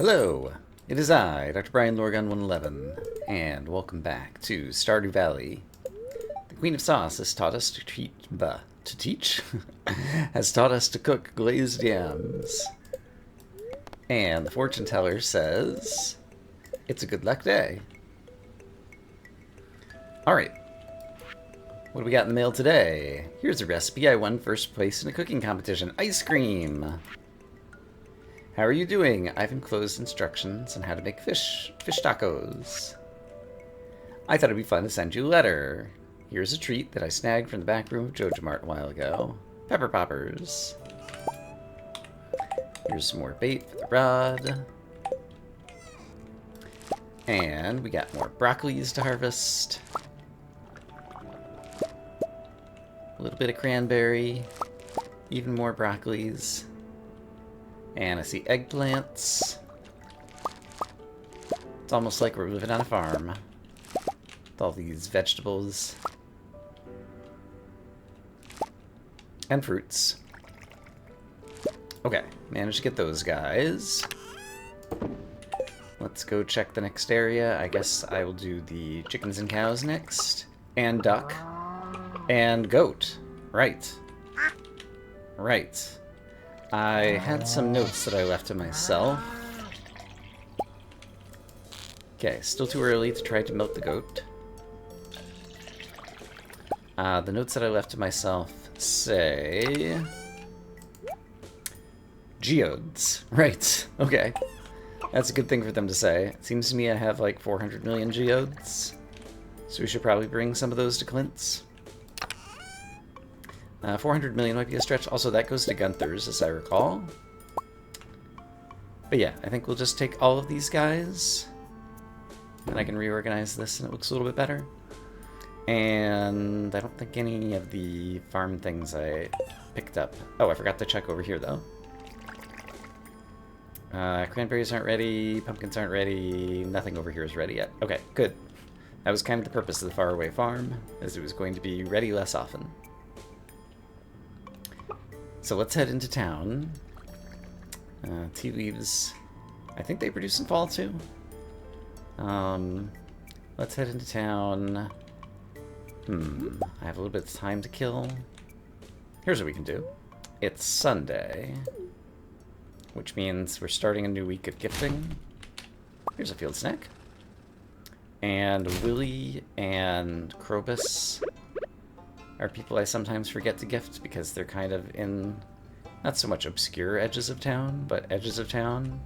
Hello, it is I, Dr. Brian Lorgon 111, and welcome back to Stardew Valley. The Queen of Sauce has taught us to teach, has taught us to cook glazed yams. And the fortune teller says it's a good luck day. Alright, what do we got in the mail today? Here's a recipe I won first place in a cooking competition. Ice cream! How are you doing? I've enclosed instructions on how to make fish tacos. I thought it'd be fun to send you a letter. Here's a treat that I snagged from the back room of Joja Mart a while ago. Pepper poppers. Here's some more bait for the rod. And we got more broccolis to harvest. A little bit of cranberry. Even more broccolis. And I see eggplants. It's almost like we're living on a farm. With all these vegetables. And fruits. Okay, managed to get those guys. Let's go check the next area. I guess I will do the chickens and cows next. And duck. And goat. Right. Right. I had some notes that I left to myself. Okay, still too early to try to milk the goat. The notes that I left to myself say... geodes. Right, okay. That's a good thing for them to say. It seems to me I have like 400 million geodes. So we should probably bring some of those to Clint's. 400 million might be a stretch. Also, that goes to Gunther's, as I recall. But yeah, I think we'll just take all of these guys. And I can reorganize this and it looks a little bit better. And I don't think any of the farm things I picked up. Oh, I forgot to check over here, though. Cranberries aren't ready. Pumpkins aren't ready. Nothing over here is ready yet. Okay, good. That was kind of the purpose of the faraway farm, as it was going to be ready less often. So let's head into town. Tea leaves, I think they produce in fall too. Let's head into town. I have a little bit of time to kill. Here's what we can do. It's Sunday, which means we're starting a new week of gifting. Here's a field snack. And Willie and Krobus are people I sometimes forget to gift because they're kind of in not so much obscure edges of town, but edges of town.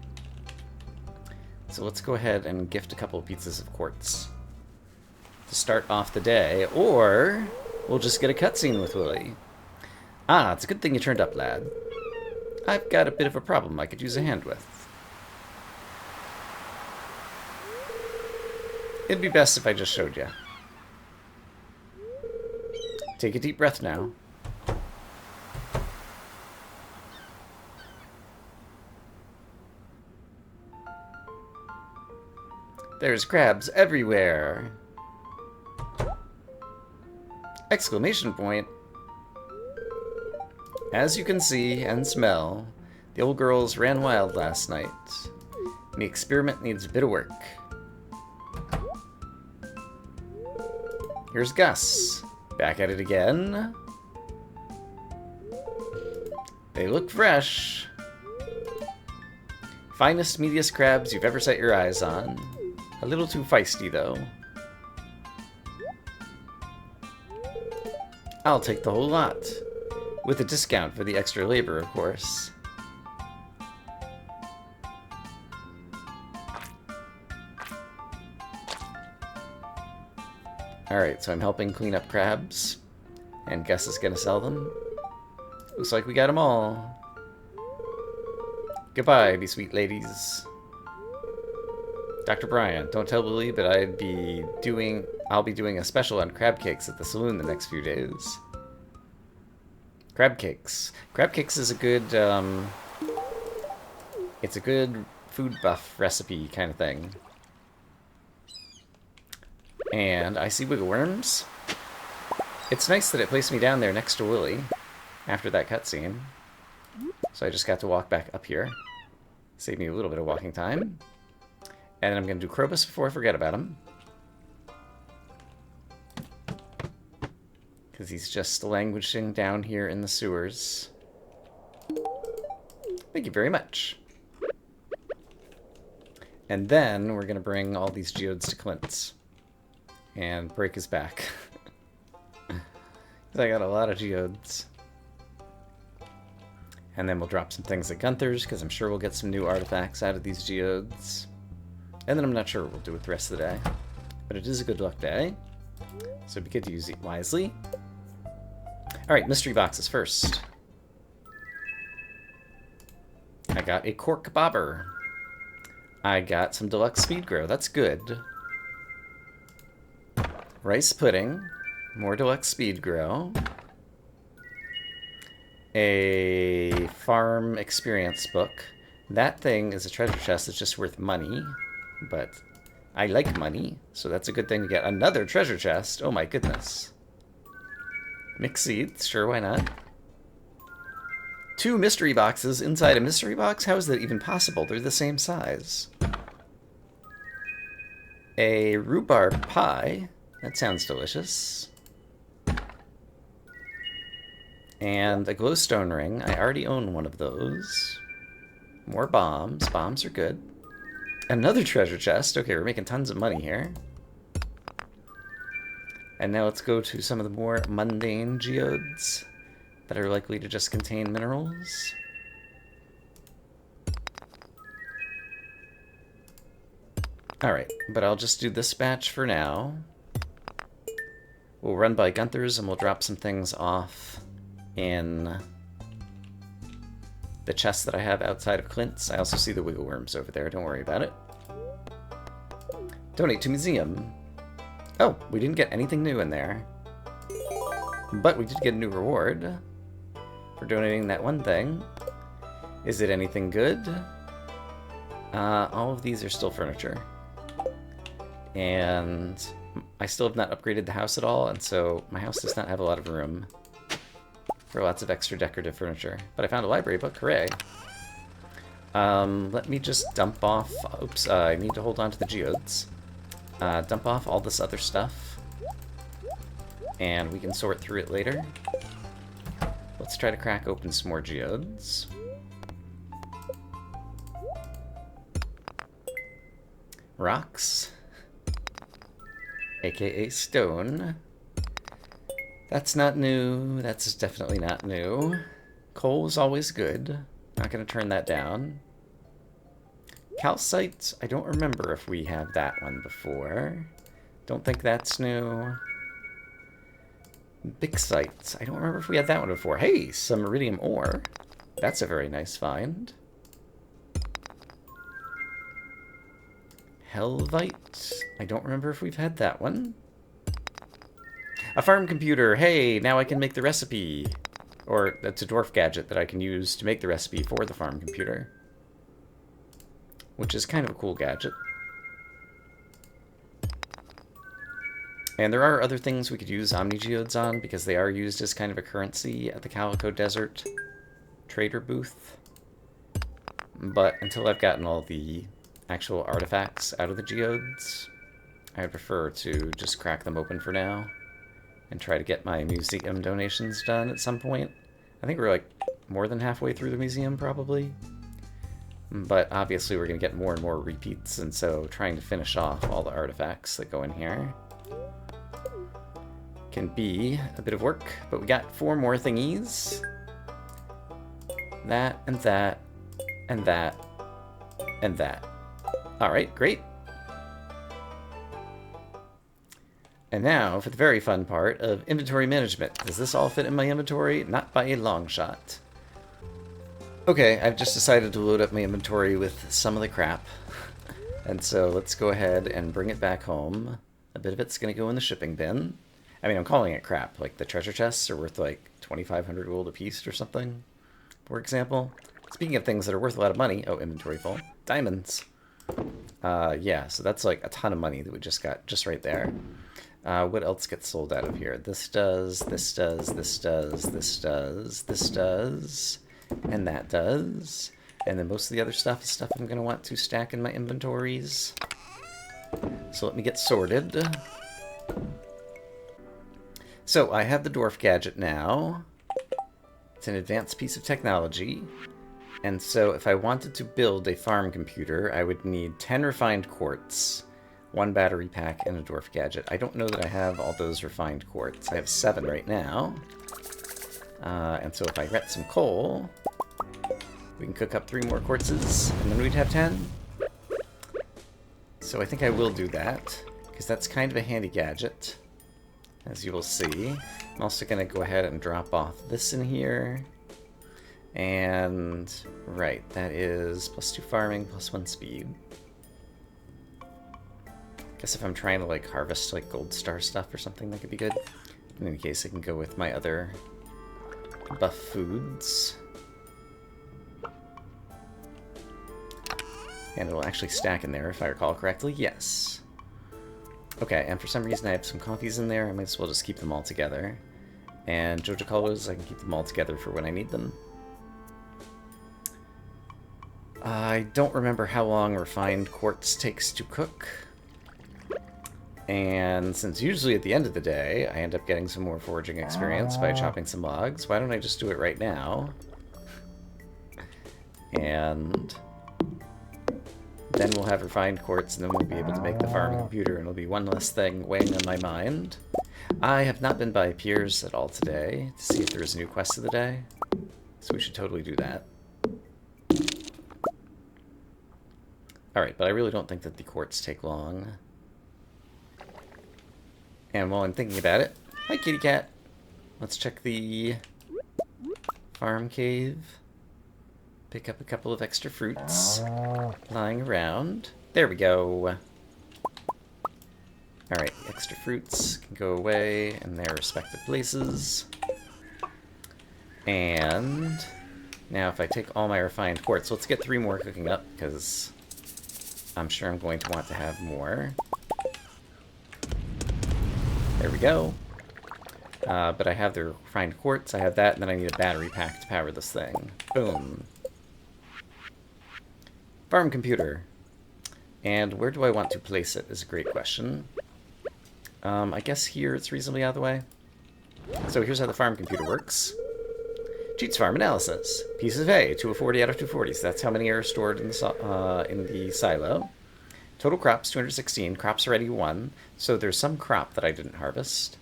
So let's go ahead and gift a couple of pieces of quartz to start off the day, or we'll just get a cutscene with Willie. Ah, it's a good thing you turned up, lad. I've got a bit of a problem I could use a hand with. It'd be best if I just showed you. Take a deep breath now. There's crabs everywhere! Exclamation point! As you can see and smell, the old girls ran wild last night. And the experiment needs a bit of work. Here's Gus. Back at it again. They look fresh. Finest, meatiest crabs you've ever set your eyes on. A little too feisty, though. I'll take the whole lot. With a discount for the extra labor, of course. Alright, so I'm helping clean up crabs. And Gus is gonna sell them. Looks like we got them all. Goodbye, me sweet ladies. Dr. Brian, don't tell Lily, but I'll be doing a special on crab cakes at the saloon the next few days. Crab cakes. Crab cakes is a good, it's a good food buff recipe kind of thing. And I see wiggle worms. It's nice that it placed me down there next to Willie after that cutscene. So I just got to walk back up here. Save me a little bit of walking time. And then I'm going to do Krobus before I forget about him. Because he's just languishing down here in the sewers. Thank you very much. And then we're going to bring all these geodes to Clint's. And break his back. I got a lot of geodes. And then we'll drop some things at Gunther's, because I'm sure we'll get some new artifacts out of these geodes. And then I'm not sure what we'll do with the rest of the day. But it is a good luck day. So it'd be good to use it wisely. Alright, mystery boxes first. I got a cork bobber. I got some deluxe speed grow. That's good. Rice pudding. More deluxe speed grow. A farm experience book. That thing is a treasure chest that's just worth money. But I like money, so that's a good thing to get. Another treasure chest. Oh my goodness. Mixed seeds. Sure, why not? 2 mystery boxes inside a mystery box? How is that even possible? They're the same size. A rhubarb pie. That sounds delicious. And a glowstone ring. I already own one of those. More bombs. Bombs are good. Another treasure chest. Okay, we're making tons of money here. And now let's go to some of the more mundane geodes that are likely to just contain minerals. Alright, but I'll just do this batch for now. We'll run by Gunther's and we'll drop some things off in the chest that I have outside of Clint's. I also see the wiggle worms over there, don't worry about it. Donate to museum. Oh, we didn't get anything new in there. But we did get a new reward for donating that one thing. Is it anything good? All of these are still furniture. And I still have not upgraded the house at all, and so my house does not have a lot of room for lots of extra decorative furniture. But I found a library book, hooray. Let me just dump off... Oops, I need to hold on to the geodes. Dump off all this other stuff. And we can sort through it later. Let's try to crack open some more geodes. Rocks. AKA stone. That's not new. That's definitely not new. Coal is always good. Not going to turn that down. Calcite, I don't remember if we had that one before. Don't think that's new. Bixite, I don't remember if we had that one before. Hey, some iridium ore. That's a very nice find. Helvite, I don't remember if we've had that one. A farm computer, hey, now I can make the recipe. Or that's a dwarf gadget that I can use to make the recipe for the farm computer. Which is kind of a cool gadget. And there are other things we could use Omnigeodes on, because they are used as kind of a currency at the Calico Desert trader booth. But until I've gotten all the actual artifacts out of the geodes, I prefer to just crack them open for now and try to get my museum donations done at some point. I think we're like more than halfway through the museum, probably. But obviously we're going to get more and more repeats, and so trying to finish off all the artifacts that go in here can be a bit of work. But we got 4 more thingies. That, and that, and that, and that. Alright, great. And now for the very fun part of inventory management. Does this all fit in my inventory? Not by a long shot. Okay, I've just decided to load up my inventory with some of the crap. And so let's go ahead and bring it back home. A bit of it's going to go in the shipping bin. I mean, I'm calling it crap. Like, the treasure chests are worth like 2,500 gold a piece or something, for example. Speaking of things that are worth a lot of money... Oh, inventory full. Diamonds. Yeah, so that's like a ton of money that we just got just right there. What else gets sold out of here? This does, this does, this does, this does, this does, and that does. And then most of the other stuff is stuff I'm going to want to stack in my inventories. So let me get sorted. So I have the dwarf gadget now. It's an advanced piece of technology. And so if I wanted to build a farm computer, I would need 10 refined quartz, 1 battery pack, and a dwarf gadget. I don't know that I have all those refined quartz. I have 7 right now. And so if I get some coal, we can cook up 3 more quartzes, and then we'd have 10. So I think I will do that, because that's kind of a handy gadget, as you will see. I'm also going to go ahead and drop off this in here. And, right, that is +2 farming, +1 speed. Guess if I'm trying to, like, harvest, like, gold star stuff or something, that could be good. In any case, I can go with my other buff foods. And it'll actually stack in there, if I recall correctly. Yes. Okay, and for some reason I have some coffees in there. I might as well just keep them all together. And Joja Colas, I can keep them all together for when I need them. I don't remember how long refined quartz takes to cook. And since usually at the end of the day, I end up getting some more foraging experience by chopping some logs, why don't I just do it right now? And then we'll have refined quartz, and then we'll be able to make the farm computer, and it'll be one less thing weighing on my mind. I have not been by Piers at all today to see if there is a new quest of the day, so we should totally do that. Alright, but I really don't think that the quartz take long. And while I'm thinking about it, hi kitty cat! Let's check the farm cave. Pick up a couple of extra fruits lying around. There we go. Alright, extra fruits can go away in their respective places. And now if I take all my refined quartz, let's get 3 more cooking up, because I'm sure I'm going to want to have more. There we go. But I have the refined quartz, I have that, and then I need a battery pack to power this thing. Boom. Farm computer. And where do I want to place it is a great question. I guess here it's reasonably out of the way. So here's how the farm computer works. Cheats farm analysis. Pieces of hay, 2 of 40 out of 240. So that's how many are stored in the silo. Total crops, 216. Crops already 1. So there's some crop that I didn't harvest.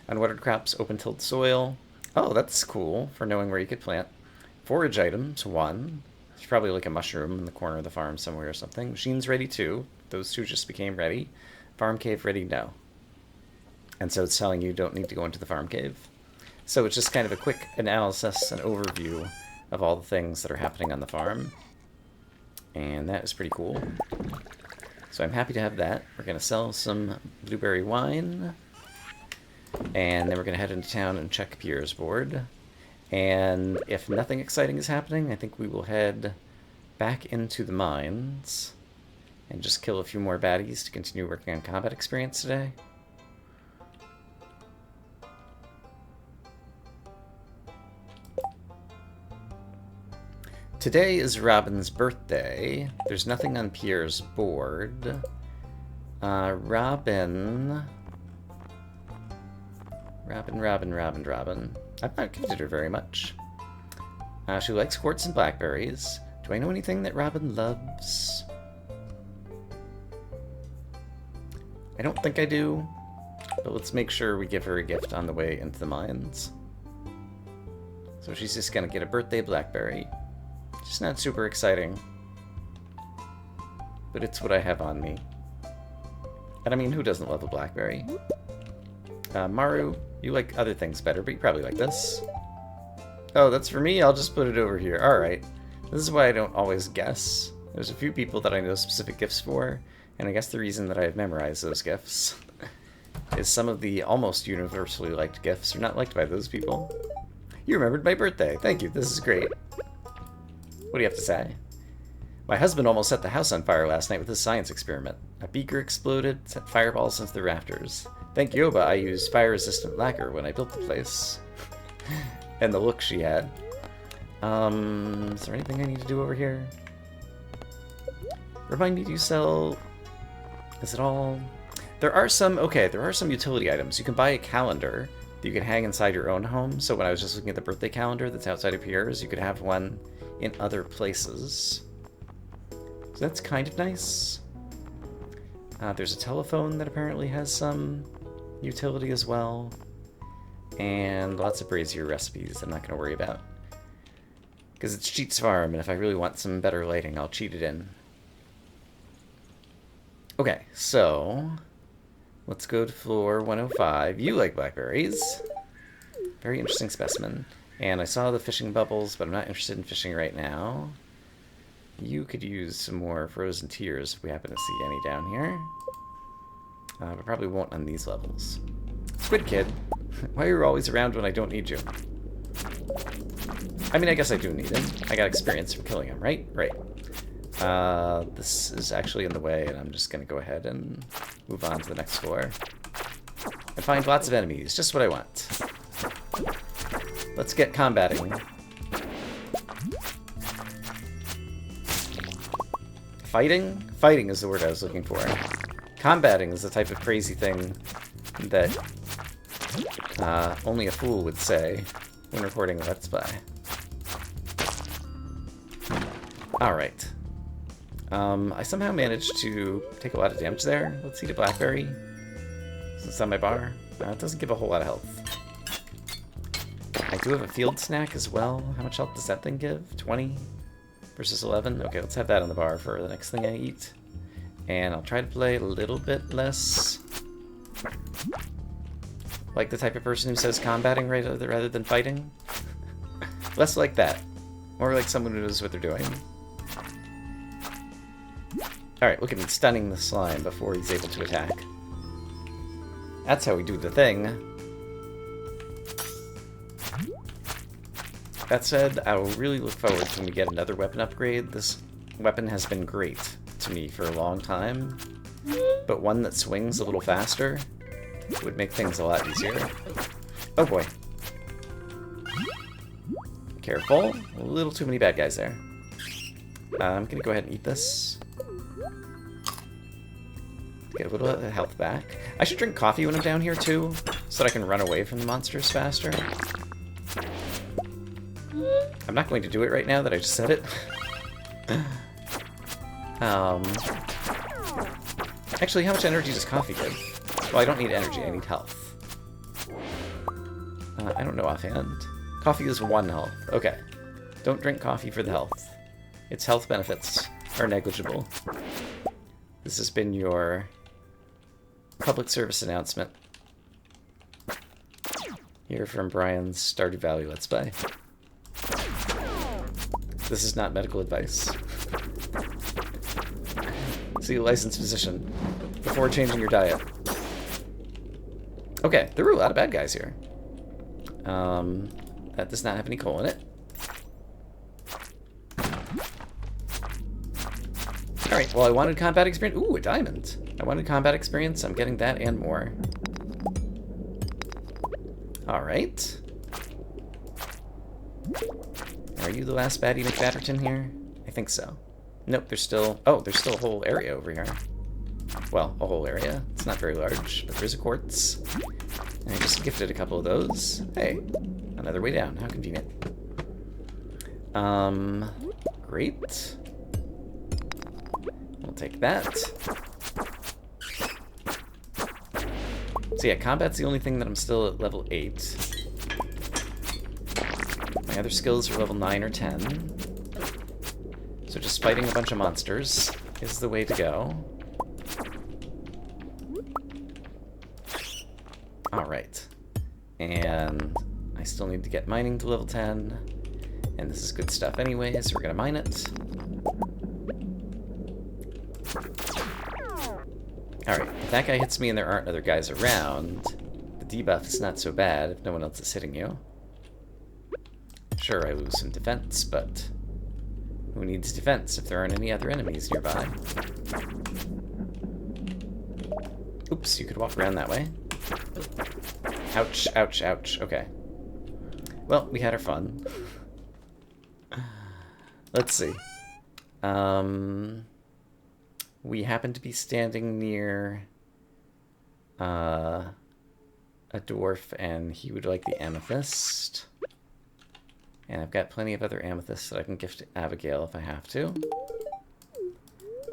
Unwatered crops, open-tilled soil. Oh, that's cool for knowing where you could plant. Forage items, 1. There's probably like a mushroom in the corner of the farm somewhere or something. Machines ready, 2. Those 2 just became ready. Farm cave ready, no. And so it's telling you don't need to go into the farm cave. So it's just kind of a quick analysis and overview of all the things that are happening on the farm. And that is pretty cool. So I'm happy to have that. We're going to sell some blueberry wine. And then we're going to head into town and check Pierre's board. And if nothing exciting is happening, I think we will head back into the mines and just kill a few more baddies to continue working on combat experience today. Today is Robin's birthday. There's nothing on Pierre's board. Robin. I've not considered her very much. She likes quartz and blackberries. Do I know anything that Robin loves? I don't think I do. But let's make sure we give her a gift on the way into the mines. So she's just gonna get a birthday blackberry. Just not super exciting. But it's what I have on me. And I mean, who doesn't love a blackberry? Maru, you like other things better, but you probably like this. Oh, that's for me? I'll just put it over here. Alright. This is why I don't always guess. There's a few people that I know specific gifts for, and I guess the reason that I have memorized those gifts is some of the almost universally liked gifts are not liked by those people. You remembered my birthday. Thank you. This is great. What do you have to say? My husband almost set the house on fire last night with his science experiment. A beaker exploded, set fireballs into the rafters. Thank Yoba I used fire-resistant lacquer when I built the place. And the look she had. Is there anything I need to do over here? Remind me, do you sell... Is it all... There are some... Okay, there are some utility items. You can buy a calendar that you can hang inside your own home. So when I was just looking at the birthday calendar that's outside of yours, you could have one in other places. So that's kind of nice. There's a telephone that apparently has some utility as well. And lots of brazier recipes I'm not going to worry about. Because it's Cheat's Farm, and if I really want some better lighting, I'll cheat it in. Okay, so... Let's go to floor 105. You like blackberries. Very interesting specimen. And I saw the fishing bubbles, but I'm not interested in fishing right now. You could use some more frozen tears if we happen to see any down here. But probably won't on these levels. Squid Kid, why are you always around when I don't need you? I mean, I guess I do need him. I got experience from killing him, right? Right. This is actually in the way, and I'm just going to go ahead and move on to the next floor. And find lots of enemies, just what I want. Let's get combating. Fighting? Fighting is the word I was looking for. Combating is the type of crazy thing that only a fool would say when recording a Let's Play. Alright. I somehow managed to take a lot of damage there. Let's eat a blackberry. Since on my bar. It doesn't give a whole lot of health. I do have a field snack as well. How much health does that thing give? 20 versus 11? Okay, let's have that on the bar for the next thing I eat. And I'll try to play a little bit less like the type of person who says combating rather than fighting. Less like that. More like someone who knows what they're doing. Alright, look at him stunning the slime before he's able to attack. That's how we do the thing. That said, I will really look forward to when we get another weapon upgrade. This weapon has been great to me for a long time, but one that swings a little faster would make things a lot easier. Oh boy. Careful. A little too many bad guys there. I'm gonna go ahead and eat this. Get a little bit of health back. I should drink coffee when I'm down here too, so that I can run away from the monsters faster. I'm not going to do it right now that I just said it. Actually, how much energy does coffee give? Well, I don't need energy, I need health. I don't know offhand. Coffee is 1 health. Okay. Don't drink coffee for the health. Its health benefits are negligible. This has been your public service announcement. Here from Brian's Stardew Valley Let's Play. This is not medical advice. See a licensed physician before changing your diet. Okay, there were a lot of bad guys here. That does not have any coal in it. Alright, well I wanted combat experience. Ooh, a diamond. I wanted combat experience. I'm getting that and more. Alright. Are you the last baddie McBatterton here? I think so. Nope, there's still... Oh, there's still a whole area over here. Well, a whole area. It's not very large, but there's a quartz. And I just gifted a couple of those. Hey, another way down. How convenient. Great. We'll take that. So yeah, combat's the only thing that I'm still at level 8. My other skills are level 9 or 10. So just fighting a bunch of monsters is the way to go. Alright. And I still need to get mining to level 10. And this is good stuff anyway, so we're gonna mine it. Alright, if that guy hits me and there aren't other guys around, the debuff is not so bad if no one else is hitting you. Sure, I lose some defense, but who needs defense if there aren't any other enemies nearby? Oops, you could walk around that way. Ouch, ouch, ouch. Okay. Well, we had our fun. Let's see. We happen to be standing near a dwarf, and he would like the amethyst. And I've got plenty of other amethysts that I can gift to Abigail if I have to.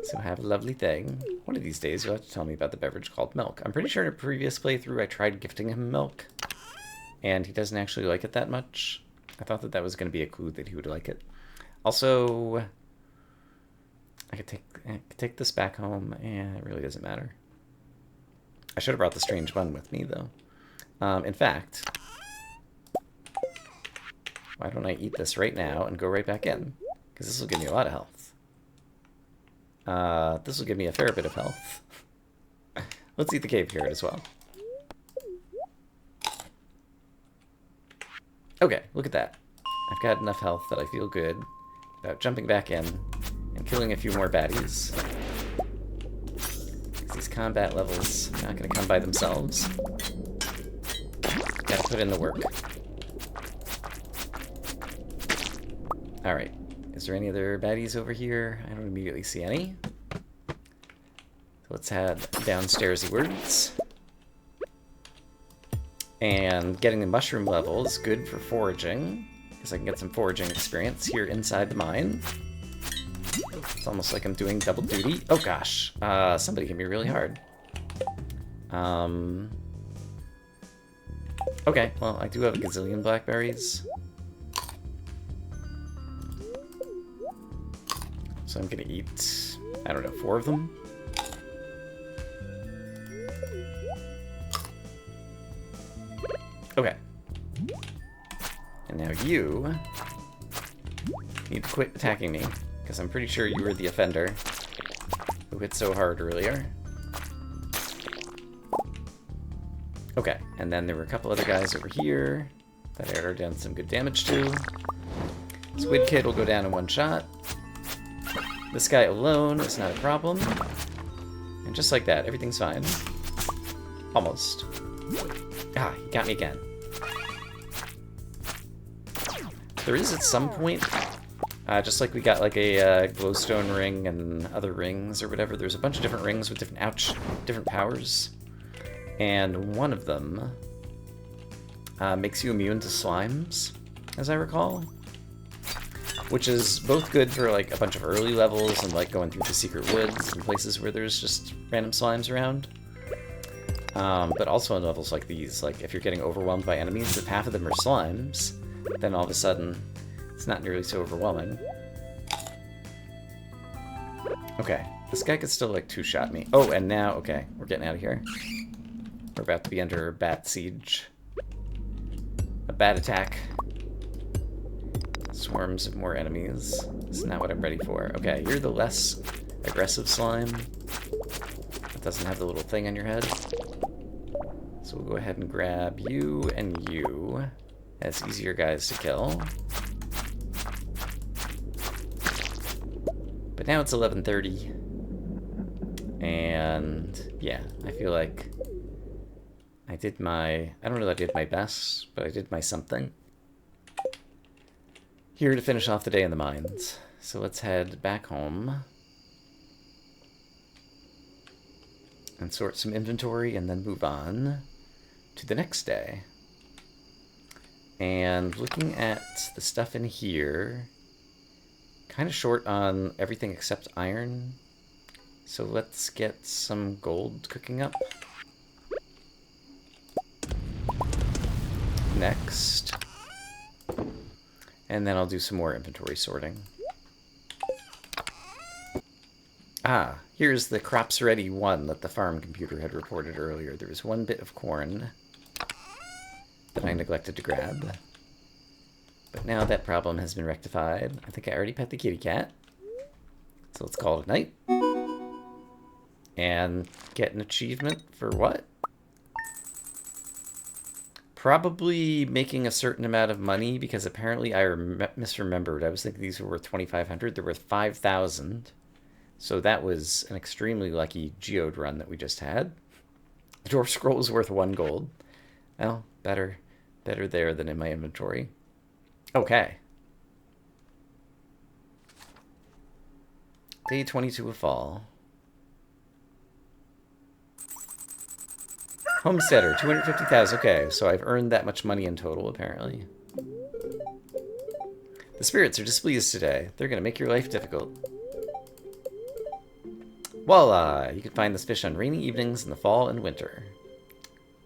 So have a lovely thing. One of these days you'll have to tell me about the beverage called milk. I'm pretty sure in a previous playthrough I tried gifting him milk, and he doesn't actually like it that much. I thought that that was going to be a clue that he would like it. Also, I could take this back home, and it really doesn't matter. I should have brought the strange bun with me, though. In fact, why don't I eat this right now and go right back in? Because this will give me a lot of health. This will give me a fair bit of health. Let's eat the cave carrot as well. Okay, look at that. I've got enough health that I feel good about jumping back in and killing a few more baddies. These combat levels are not going to come by themselves. Gotta put in the work. Alright. Is there any other baddies over here? I don't immediately see any. So let's head downstairs-wards. And getting the mushroom level is good for foraging, because I can get some foraging experience here inside the mine. It's almost like I'm doing double duty. Oh gosh, somebody hit me really hard. Okay, well, I do have a gazillion blackberries. So I'm gonna eat, I don't know, 4 of them? Okay. And now you need to quit attacking me, because I'm pretty sure you were the offender who hit so hard earlier. Okay, and then there were a couple other guys over here that I already done some good damage to. Squid Kid will go down in one shot. This guy alone is not a problem. And just like that, everything's fine. Almost. Ah, he got me again. There is at some point, just like we got like a glowstone ring and other rings or whatever, there's a bunch of different rings with different powers. And one of them makes you immune to slimes, as I recall. Which is both good for like a bunch of early levels and like going through the secret woods and places where there's just random slimes around. But also in levels like these, like if you're getting overwhelmed by enemies, if half of them are slimes, then all of a sudden it's not nearly so overwhelming. Okay, this guy could still like two-shot me. Oh, and now, okay, we're getting out of here. We're about to be under bat siege. A bat attack. Swarms of more enemies. This is not what I'm ready for. Okay, you're the less aggressive slime. It doesn't have the little thing on your head. So we'll go ahead and grab you and you as easier guys to kill. But now it's 11:30. And yeah, I feel like I did my... I don't know that I did my best, but I did my something. Here to finish off the day in the mines. So let's head back home. And sort some inventory and then move on to the next day. And looking at the stuff in here, kind of short on everything except iron. So let's get some gold cooking up. Next. And then I'll do some more inventory sorting. Ah, here's the crops ready 1 that the farm computer had reported earlier. There was 1 bit of corn that I neglected to grab. But now that problem has been rectified. I think I already pet the kitty cat. So let's call it a night. And get an achievement for what? Probably making a certain amount of money, because apparently I misremembered. I was thinking these were worth 2,500. They're worth 5,000. So that was an extremely lucky geode run that we just had. The dwarf scroll is worth 1 gold. Well, better there than in my inventory. Okay. Day 22 of fall. Homesteader, 250,000. Okay, so I've earned that much money in total, apparently. The spirits are displeased today. They're going to make your life difficult. Voila! You can find this fish on rainy evenings in the fall and winter.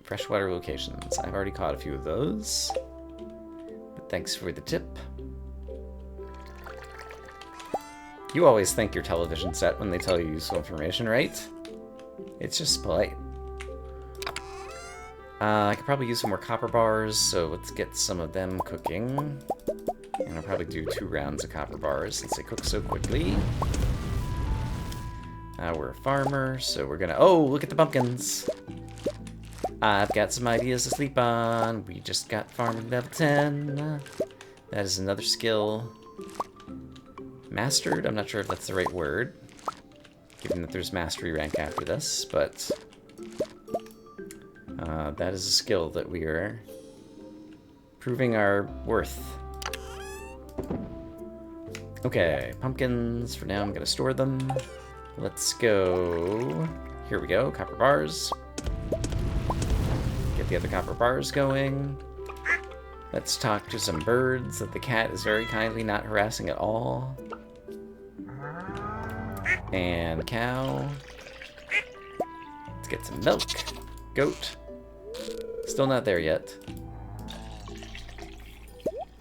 Freshwater locations. I've already caught a few of those. But thanks for the tip. You always thank your television set when they tell you useful information, right? It's just polite. I could probably use some more copper bars, so let's get some of them cooking. And I'll probably do 2 rounds of copper bars since they cook so quickly. We're a farmer, so we're gonna... Oh, look at the pumpkins! I've got some ideas to sleep on. We just got farming level 10. That is another skill. Mastered? I'm not sure if that's the right word, given that there's mastery rank after this, but... that is a skill that we are proving our worth. Okay, pumpkins. For now, I'm going to store them. Let's go. Here we go, copper bars. Get the other copper bars going. Let's talk to some birds that the cat is very kindly not harassing at all. And cow. Let's get some milk. Goat. Still not there yet.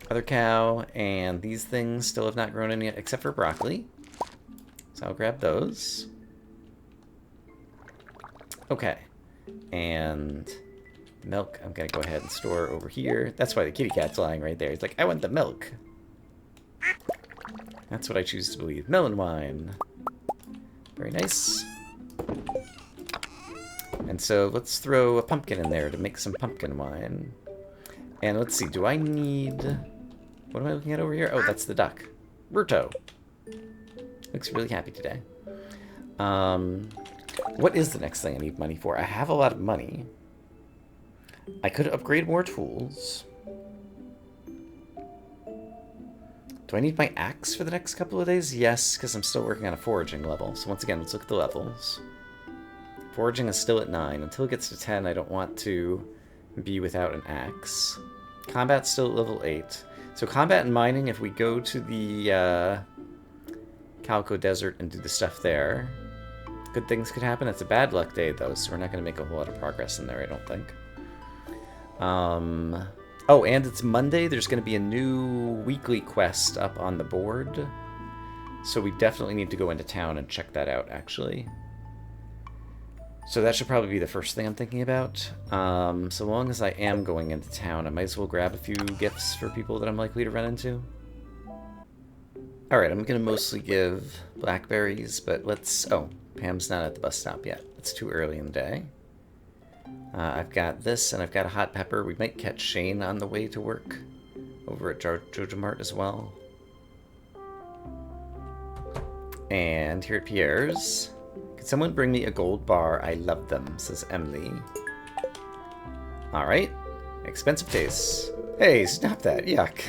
Other cow, and these things still have not grown in yet, except for broccoli. So I'll grab those. Okay. And milk, I'm gonna go ahead and store over here. That's why the kitty cat's lying right there. It's like, I want the milk. That's what I choose to believe. Melon wine. Very nice. And so let's throw a pumpkin in there to make some pumpkin wine. And let's see, do I need... What am I looking at over here? Oh, that's the duck. Berto. Looks really happy today. What is the next thing I need money for? I have a lot of money. I could upgrade more tools. Do I need my axe for the next couple of days? Yes, because I'm still working on a foraging level. So once again, let's look at the levels. Foraging is still at 9. Until it gets to 10, I don't want to be without an axe. Combat's still at level 8. So combat and mining, if we go to the Calico Desert and do the stuff there, good things could happen. It's a bad luck day, though, so we're not going to make a whole lot of progress in there, I don't think. Oh, and it's Monday. There's going to be a new weekly quest up on the board. So we definitely need to go into town and check that out, actually. So that should probably be the first thing I'm thinking about. So long as I am going into town, I might as well grab a few gifts for people that I'm likely to run into. Alright, I'm going to mostly give blackberries, but let's... Oh, Pam's not at the bus stop yet. It's too early in the day. I've got this, and I've got a hot pepper. We might catch Shane on the way to work over at Jojo Mart as well. And here at Pierre's... Could someone bring me a gold bar? I love them, says Emily. Alright. Expensive tastes. Hey, stop that. Yuck.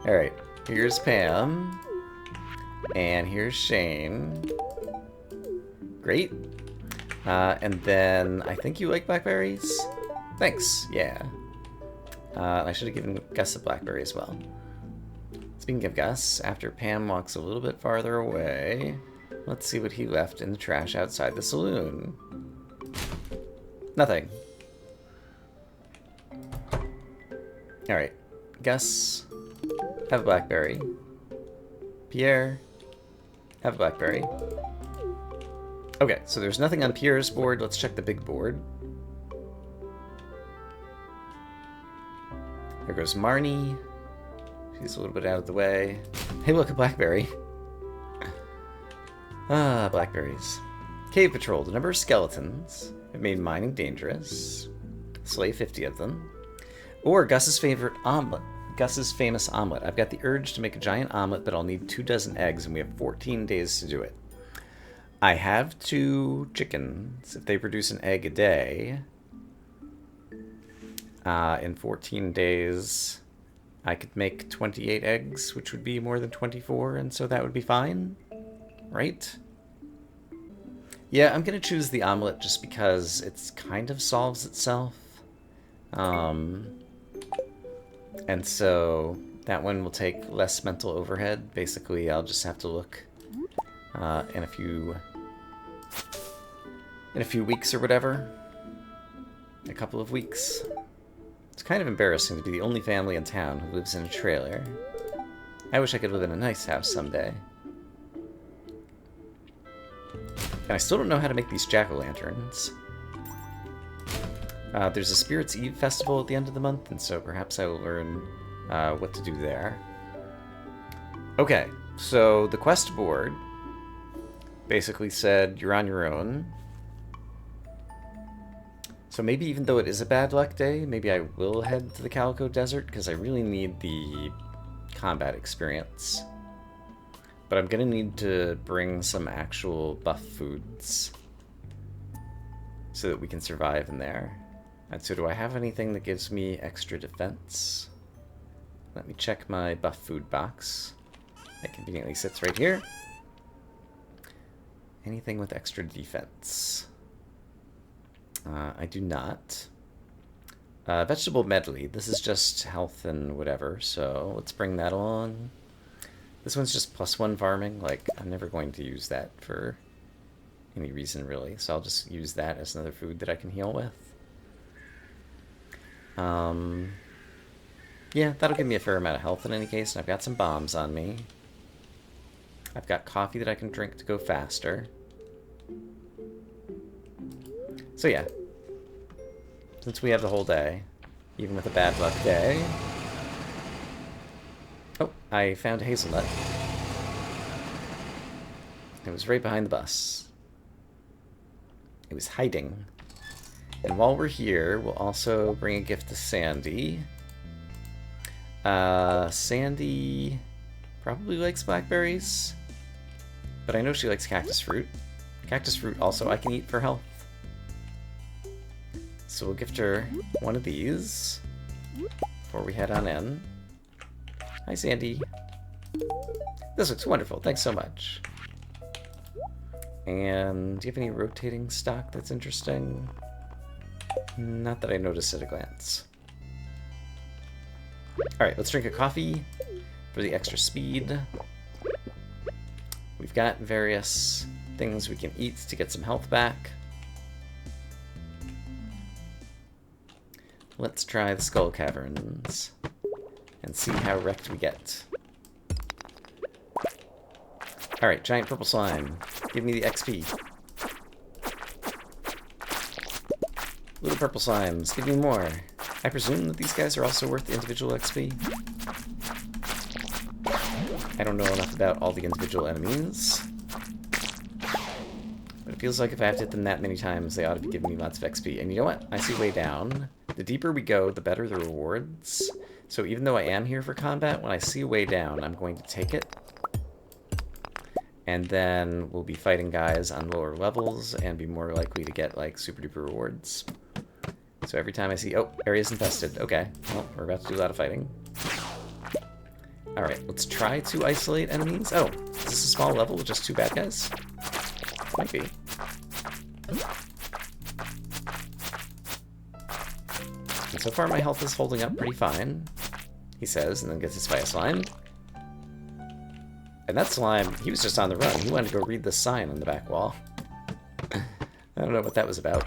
Alright. Here's Pam. And here's Shane. Great. And then I think you like blackberries? Thanks. Yeah. I should have given Gus a blackberry as well. Speaking of Gus, after Pam walks a little bit farther away... Let's see what he left in the trash outside the saloon. Nothing. Alright. Gus, have a blackberry. Pierre, have a blackberry. Okay, so there's nothing on Pierre's board. Let's check the big board. There goes Marnie. She's a little bit out of the way. Hey, look, a blackberry. Ah, blackberries. Cave Patrol. The number of skeletons. It made mining dangerous. Slay 50 of them. Or Gus's favorite omelet. Gus's famous omelet. I've got the urge to make a giant omelet, but I'll need 24 eggs, and we have 14 days to do it. I have 2 chickens. If they produce an egg a day, in 14 days, I could make 28 eggs, which would be more than 24, and so that would be fine. right? Yeah, I'm gonna choose the omelet just because it kind of solves itself. And so that one will take less mental overhead. Basically, I'll just have to look in a few weeks or whatever. A couple of weeks. It's kind of embarrassing to be the only family in town who lives in a trailer. I wish I could live in a nice house someday. And I still don't know how to make these jack-o'-lanterns. There's a Spirits Eve festival at the end of the month, and so perhaps I will learn what to do there. Okay, so the quest board basically said you're on your own. So maybe even though it is a bad luck day, maybe I will head to the Calico Desert, because I really need the combat experience. But I'm gonna need to bring some actual buff foods so that we can survive in there. And so do I have anything that gives me extra defense? Let me check my buff food box. It conveniently sits right here. Anything with extra defense? I do not. Vegetable medley. This is just health and whatever, so let's bring that along. This one's just +1 farming. Like, I'm never going to use that for any reason, really. So I'll just use that as another food that I can heal with. Yeah, that'll give me a fair amount of health in any case, and I've got some bombs on me. I've got coffee that I can drink to go faster. So yeah, since we have the whole day, even with a bad luck day... Oh, I found a hazelnut. It was right behind the bus. It was hiding. And while we're here, we'll also bring a gift to Sandy. Sandy probably likes blackberries, but I know she likes cactus fruit. Cactus fruit also I can eat for health. So we'll gift her one of these before we head on in. Hi, Sandy. This looks wonderful. Thanks so much. And do you have any rotating stock that's interesting? Not that I noticed at a glance. Alright, let's drink a coffee for the extra speed. We've got various things we can eat to get some health back. Let's try the Skull Caverns and see how wrecked we get. Alright, giant purple slime. Give me the XP. Little purple slimes, give me more. I presume that these guys are also worth individual XP. I don't know enough about all the individual enemies. But it feels like if I have to hit them that many times, they ought to be giving me lots of XP. And you know what? I see way down. The deeper we go, the better the rewards. So even though I am here for combat, when I see way down, I'm going to take it. And then we'll be fighting guys on lower levels and be more likely to get, like, super duper rewards. So every time I see... Oh, area's infested. Okay. Well, we're about to do a lot of fighting. Alright, let's try to isolate enemies. Oh, is this a small level with just 2 bad guys? Might be. And so far my health is holding up pretty fine, he says, and then gets his by a slime. And that slime, he was just on the run. He wanted to go read the sign on the back wall. I don't know what that was about.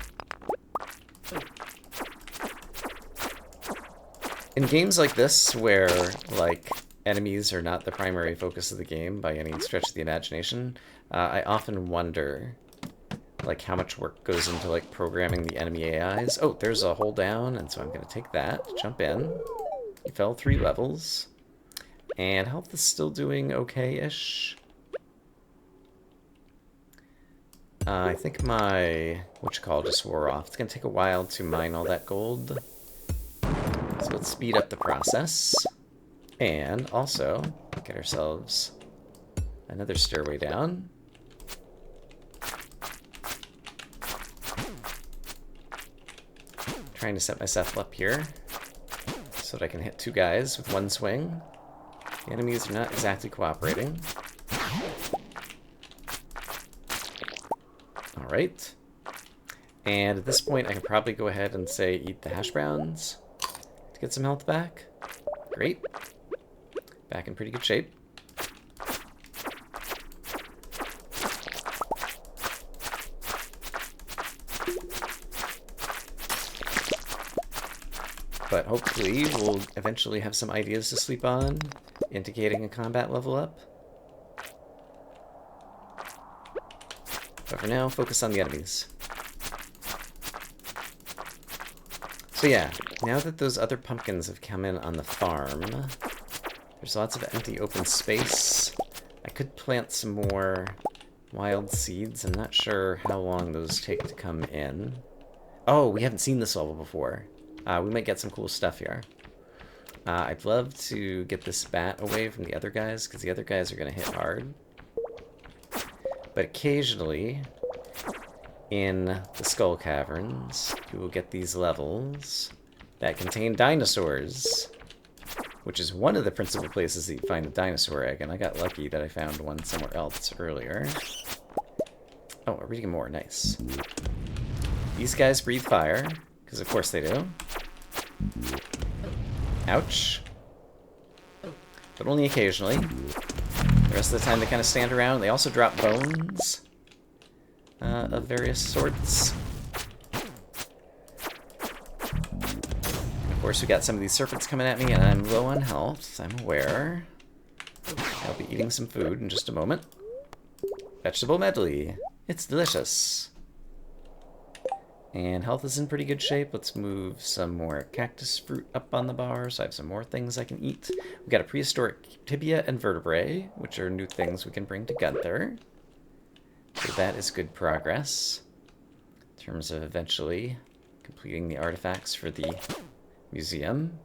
In games like this, where, like, enemies are not the primary focus of the game by any stretch of the imagination, I often wonder, like, how much work goes into, like, programming the enemy AIs. Oh, there's a hole down, and so I'm going to take that, jump in. He fell 3 levels. And health is still doing okay-ish. I think my, just wore off. It's going to take a while to mine all that gold. So let's speed up the process. And also get ourselves another stairway down. Trying to set myself up here so that I can hit 2 guys with 1 swing. The enemies are not exactly cooperating. Alright. And at this point, I can probably go ahead and say eat the hash browns to get some health back. Great. Back in pretty good shape. But hopefully we'll eventually have some ideas to sleep on, indicating a combat level up. But for now, focus on the enemies. So yeah, now that those other pumpkins have come in on the farm, there's lots of empty open space. I could plant some more wild seeds. I'm not sure how long those take to come in. Oh, we haven't seen this level before. We might get some cool stuff here. I'd love to get this bat away from the other guys, because the other guys are going to hit hard. But occasionally, in the Skull Caverns, you will get these levels that contain dinosaurs, which is one of the principal places that you find a dinosaur egg, and I got lucky that I found one somewhere else earlier. Oh, we're reading more. Nice. These guys breathe fire, because of course they do. Ouch. But only occasionally. The rest of the time they kind of stand around. They also drop bones of various sorts. Of course, we got some of these serpents coming at me, and I'm low on health. I'm aware. I'll be eating some food in just a moment. Vegetable medley. It's delicious. And health is in pretty good shape. Let's move some more cactus fruit up on the bar so I have some more things I can eat. We've got a prehistoric tibia and vertebrae, which are new things we can bring to Gunther. So that is good progress in terms of eventually completing the artifacts for the museum.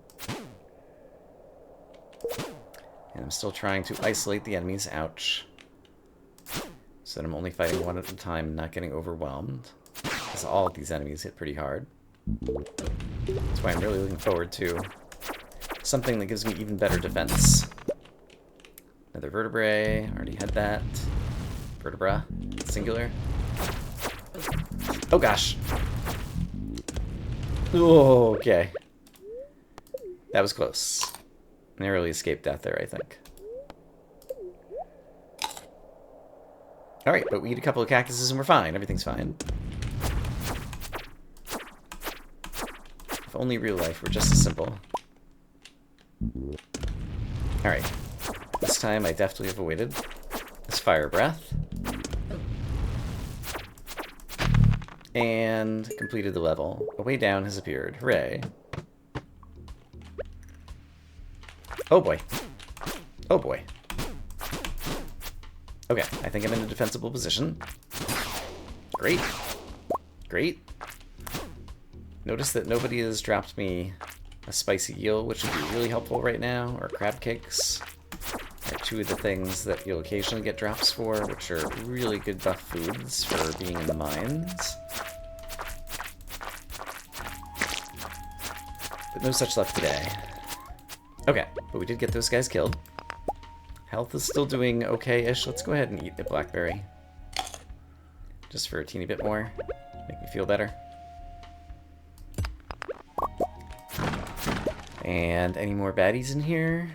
And I'm still trying to isolate the enemies. Ouch. So that I'm only fighting one at a time and not getting overwhelmed. Because all of these enemies hit pretty hard. That's why I'm really looking forward to something that gives me even better defense. Another vertebrae. Already had that. Vertebra. Singular. Oh gosh. Oh, okay. That was close. Narrowly escaped death there, I think. Alright, but we eat a couple of cactuses and we're fine. Everything's fine. If only real life were just as simple. Alright. This time I deftly avoided this fire breath. And completed the level. A way down has appeared. Hooray. Oh boy. Oh boy. Okay, I think I'm in a defensible position. Great. Great. Notice that nobody has dropped me a spicy eel, which would be really helpful right now, or crab cakes. Are two of the things that you'll occasionally get drops for, which are really good buff foods for being in the mines. But no such luck today. Okay, but we did get those guys killed. Health is still doing okay-ish. Let's go ahead and eat the blackberry. Just for a teeny bit more. Make me feel better. And any more baddies in here?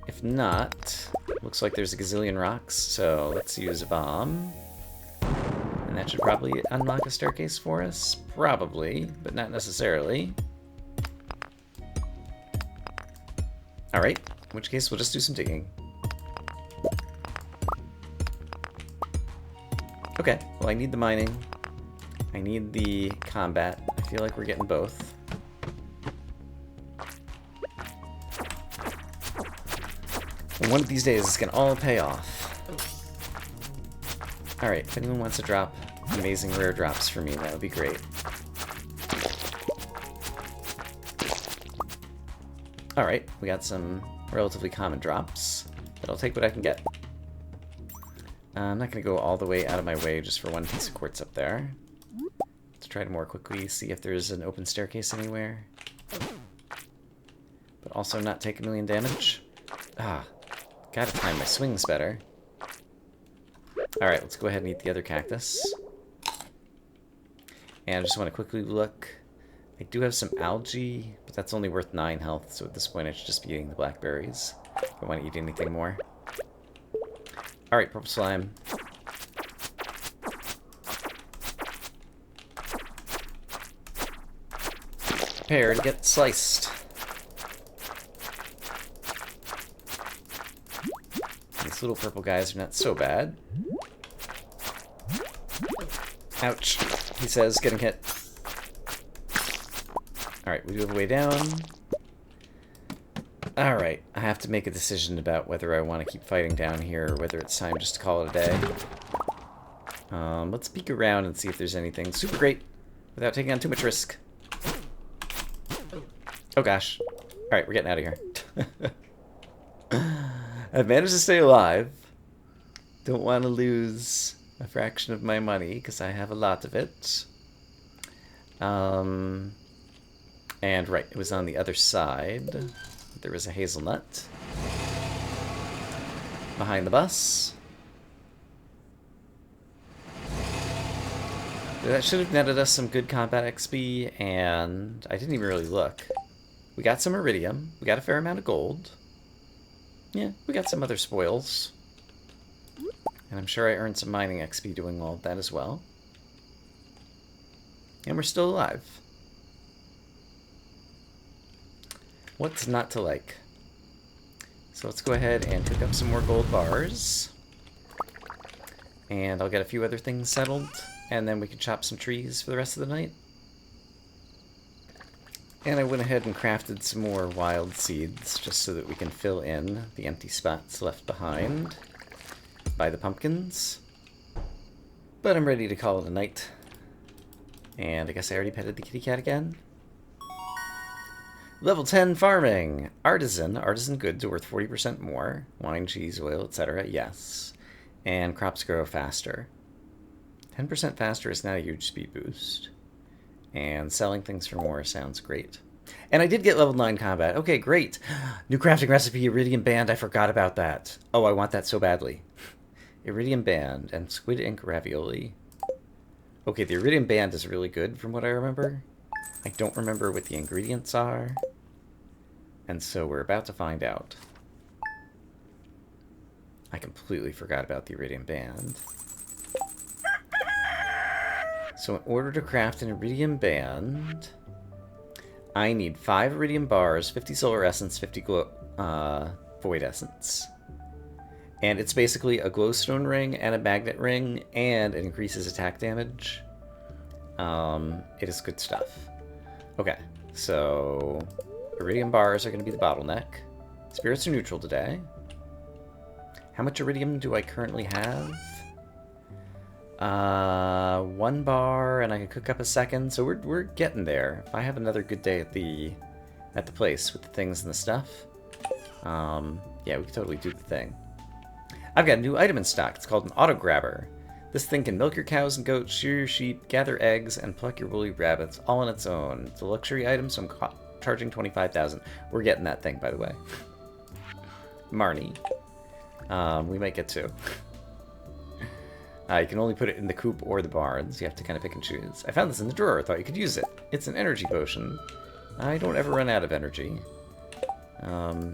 If not, looks like there's a gazillion rocks, so let's use a bomb. And that should probably unlock a staircase for us. Probably, but not necessarily. Alright, in which case we'll just do some digging. Okay, well I need the mining. I need the combat. I feel like we're getting both. And one of these days it's gonna all pay off. Alright, if anyone wants to drop amazing rare drops for me, that would be great. Alright, we got some relatively common drops, but I'll take what I can get. I'm not going to go all the way out of my way just for one piece of quartz up there. Let's try to more quickly see if there's an open staircase anywhere. But also not take a million damage. Ah, gotta time my swings better. Alright, let's go ahead and eat the other cactus. And I just want to quickly look. I do have some algae, but that's only worth 9 health, so at this point I should just be eating the blackberries. If I want to eat anything more. Alright, purple slime. Prepare to get sliced. These little purple guys are not so bad. Ouch, he says, getting hit. Alright, we do have a way down. Alright, I have to make a decision about whether I want to keep fighting down here or whether it's time just to call it a day. Let's peek around and see if there's anything super great without taking on too much risk. Oh gosh. Alright, we're getting out of here. I've managed to stay alive. Don't want to lose a fraction of my money because I have a lot of it. And right, it was on the other side. There was a hazelnut behind the bus. That should have netted us some good combat XP, and I didn't even really look. We got some iridium. We got a fair amount of gold. Yeah, we got some other spoils. And I'm sure I earned some mining XP doing all of that as well. And we're still alive. What's not to like? So let's go ahead and pick up some more gold bars. And I'll get a few other things settled. And then we can chop some trees for the rest of the night. And I went ahead and crafted some more wild seeds just so that we can fill in the empty spots left behind by the pumpkins. But I'm ready to call it a night. And I guess I already petted the kitty cat again. Level 10 farming. Artisan. Artisan goods are worth 40% more. Wine, cheese, oil, etc. Yes. And crops grow faster. 10% faster is not a huge speed boost. And selling things for more sounds great. And I did get level 9 combat. Okay, great. New crafting recipe, Iridium Band. I forgot about that. Oh, I want that so badly. Iridium Band and Squid Ink Ravioli. Okay, the Iridium Band is really good from what I remember. I don't remember what the ingredients are. And so we're about to find out. I completely forgot about the Iridium Band. So in order to craft an Iridium Band, I need 5 Iridium bars, 50 Solar Essence, 50 Void Essence. And it's basically a glowstone ring and a magnet ring, and it increases attack damage. It is good stuff. Okay, so Iridium bars are going to be the bottleneck. Spirits are neutral today. How much Iridium do I currently have? 1 bar, and I can cook up a second, so we're getting there. If I have another good day at the place with the things and the stuff, yeah, we can totally do the thing. I've got a new item in stock. It's called an auto grabber. This thing can milk your cows and goats, shear your sheep, gather eggs, and pluck your woolly rabbits all on its own. It's a luxury item, so I'm charging 25,000. We're getting that thing, by the way. Marnie. We might get 2. You can only put it in the coop or the barns. You have to kind of pick and choose. I found this in the drawer. I thought you could use it. It's an energy potion. I don't ever run out of energy.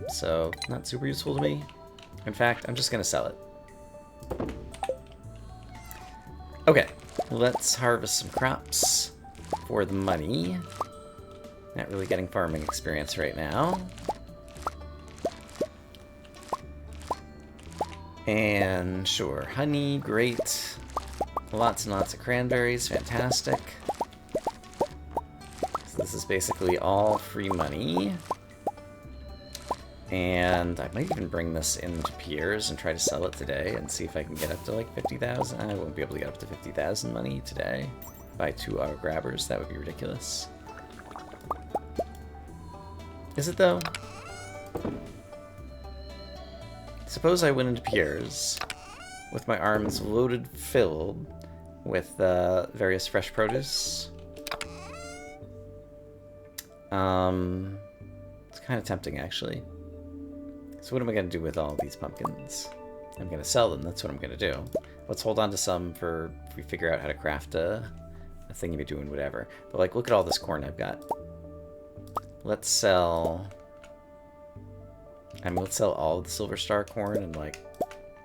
So, not super useful to me. In fact, I'm just going to sell it. Okay, let's harvest some crops for the money. Not really getting farming experience right now. And sure, honey, great. Lots and lots of cranberries, fantastic. So this is basically all free money. And I might even bring this into Piers and try to sell it today and see if I can get up to like 50,000. I won't be able to get up to 50,000 money today. Buy 2 auto grabbers, that would be ridiculous. Is it though? Suppose I went into Piers with my arms loaded, filled with various fresh produce. It's kind of tempting, actually. So what am I going to do with all of these pumpkins? I'm going to sell them. That's what I'm going to do. Let's hold on to some for if we figure out how to craft a a thing you'd be doing whatever. But like, look at all this corn I've got. Let's sell... I mean, let's sell all of the silver star corn and like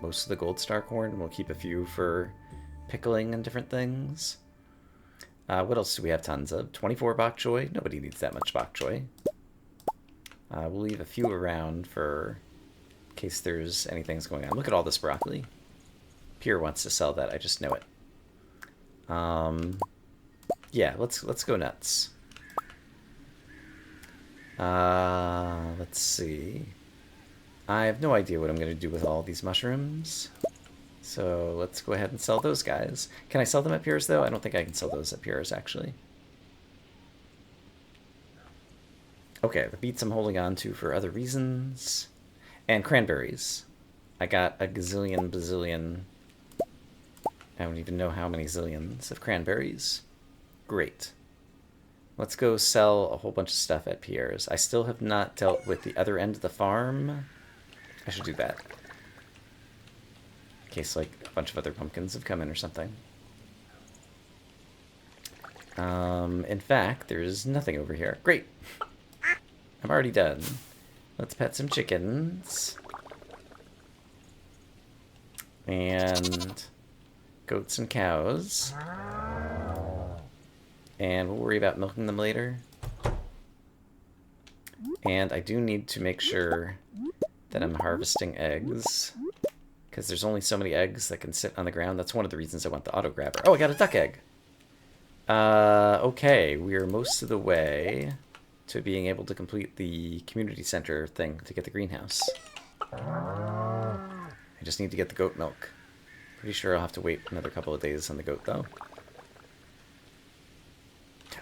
most of the gold star corn, and we'll keep a few for pickling and different things. What else do we have tons of? 24 bok choy. Nobody needs that much bok choy. We'll leave a few around for in case there's anything going on. Look at all this broccoli. Pierre wants to sell that. I just know it. Yeah, let's go nuts. Let's see. I have no idea what I'm going to do with all these mushrooms. So let's go ahead and sell those guys. Can I sell them at Pierre's, though? I don't think I can sell those at Pierre's, actually. Okay, the beets I'm holding on to for other reasons. And cranberries. I got a gazillion, bazillion... I don't even know how many zillions of cranberries. Great. Let's go sell a whole bunch of stuff at Pierre's. I still have not dealt with the other end of the farm. I should do that. In case, like, a bunch of other pumpkins have come in or something. In fact, there's nothing over here. Great! I'm already done. Let's pet some chickens. And goats and cows. And we'll worry about milking them later. And I do need to make sure that I'm harvesting eggs, because there's only so many eggs that can sit on the ground. That's one of the reasons I want the auto grabber. Oh, I got a duck egg! Okay, we're most of the way to being able to complete the community center thing to get the greenhouse. I just need to get the goat milk. Pretty sure I'll have to wait another couple of days on the goat, though.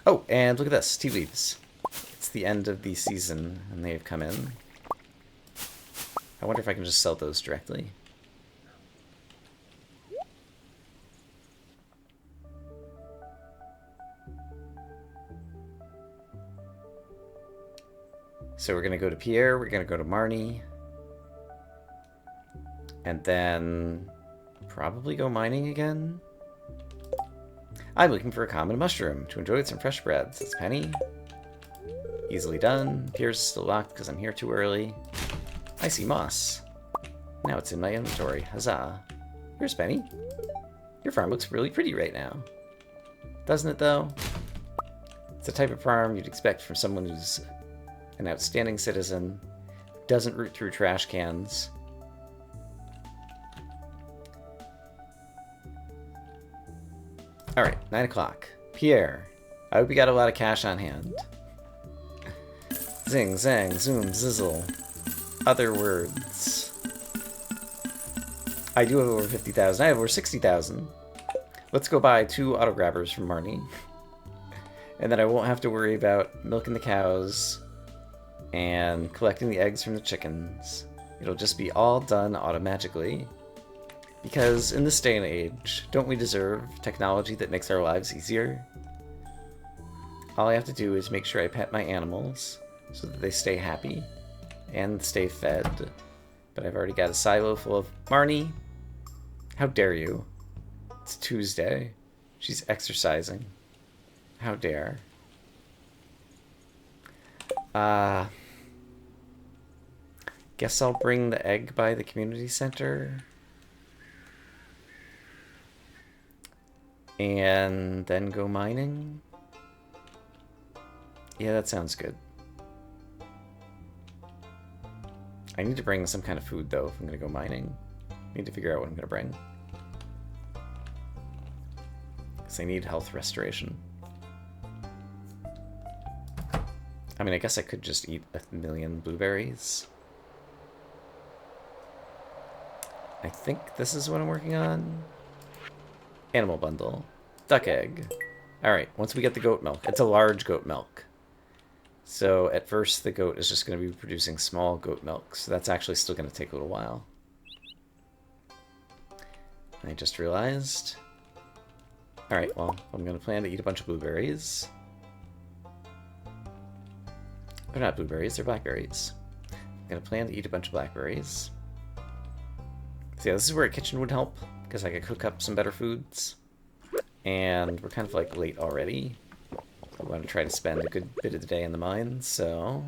Oh, and look at this, tea leaves. It's the end of the season, and they have come in. I wonder if I can just sell those directly. So we're going to go to Pierre, we're going to go to Marnie. And then probably go mining again. I'm looking for a common mushroom to enjoy with some fresh bread, says Penny. Easily done. Pierre's still locked because I'm here too early. I see moss. Now it's in my inventory. Huzzah. Here's Penny. Your farm looks really pretty right now. Doesn't it, though? It's the type of farm you'd expect from someone who's an outstanding citizen, doesn't root through trash cans. Alright, 9 o'clock. Pierre, I hope you got a lot of cash on hand. Zing, zang, zoom, zizzle. Other words. I do have over 50,000. I have over 60,000. Let's go buy 2 auto grabbers from Marnie. And then I won't have to worry about milking the cows and collecting the eggs from the chickens. It'll just be all done automatically. Because in this day and age, don't we deserve technology that makes our lives easier? All I have to do is make sure I pet my animals so that they stay happy and stay fed. But I've already got a silo full of... Marnie! How dare you? It's Tuesday. She's exercising. How dare. Guess I'll bring the egg by the community center. And then go mining? Yeah, that sounds good. I need to bring some kind of food, though, if I'm going to go mining. I need to figure out what I'm going to bring. Because I need health restoration. I mean, I guess I could just eat 1,000,000 blueberries. I think this is what I'm working on. Animal bundle. Duck egg. Alright, once we get the goat milk. It's a large goat milk. So at first the goat is just going to be producing small goat milk. So that's actually still going to take a little while. I just realized. Alright, well, I'm going to plan to eat a bunch of blueberries. They're not blueberries, they're blackberries. I'm going to plan to eat a bunch of blackberries. So yeah, this is where a kitchen would help, because I could cook up some better foods. And we're kind of like late already. We want to try to spend a good bit of the day in the mines, so...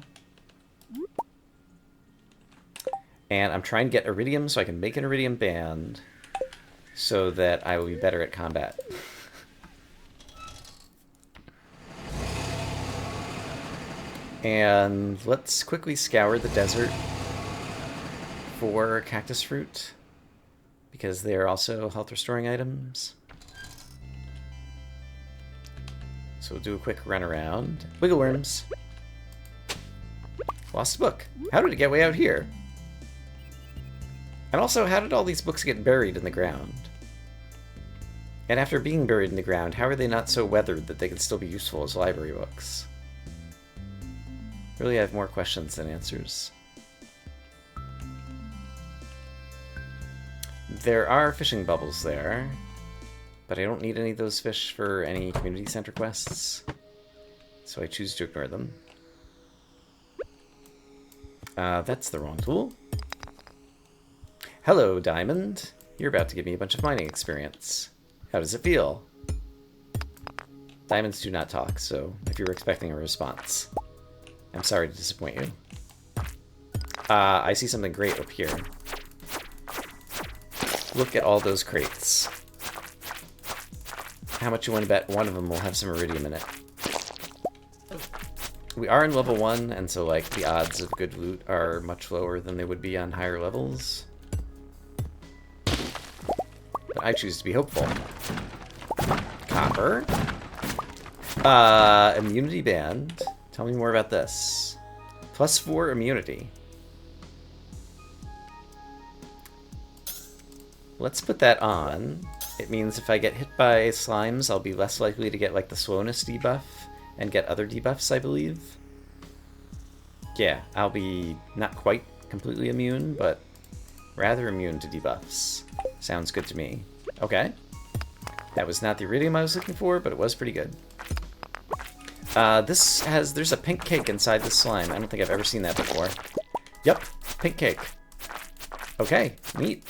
And I'm trying to get iridium so I can make an iridium band so that I will be better at combat. And let's quickly scour the desert for cactus fruit, because they are also health restoring items. So we'll do a quick run around. Wiggle worms. Lost a book. How did it get way out here? And also, how did all these books get buried in the ground? And after being buried in the ground, how are they not so weathered that they can still be useful as library books? Really, I have more questions than answers. There are fishing bubbles there, but I don't need any of those fish for any community center quests, so I choose to ignore them. That's the wrong tool. Hello, Diamond. You're about to give me a bunch of mining experience. How does it feel? Diamonds do not talk, so if you were expecting a response, I'm sorry to disappoint you. I see something great up here. Look at all those crates. How much you want to bet one of them will have some iridium in it? We are in level 1, and so like the odds of good loot are much lower than they would be on higher levels. But I choose to be hopeful. Copper. Immunity band. Tell me more about this. +4 immunity. Let's put that on. It means if I get hit by slimes, I'll be less likely to get like the slowness debuff and get other debuffs, I believe. Yeah, I'll be not quite completely immune, but rather immune to debuffs. Sounds good to me. Okay. That was not the iridium I was looking for, but it was pretty good. There's a pink cake inside this slime. I don't think I've ever seen that before. Yep, pink cake. Okay, neat.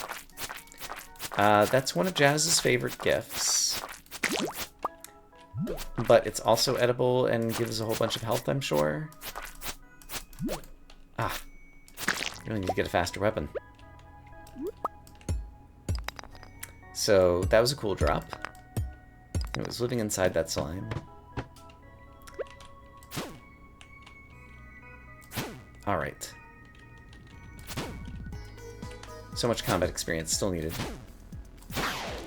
That's one of Jazz's favorite gifts. But it's also edible and gives a whole bunch of health, I'm sure. Ah, really need to get a faster weapon. So, that was a cool drop. It was living inside that slime. Alright. So much combat experience still needed.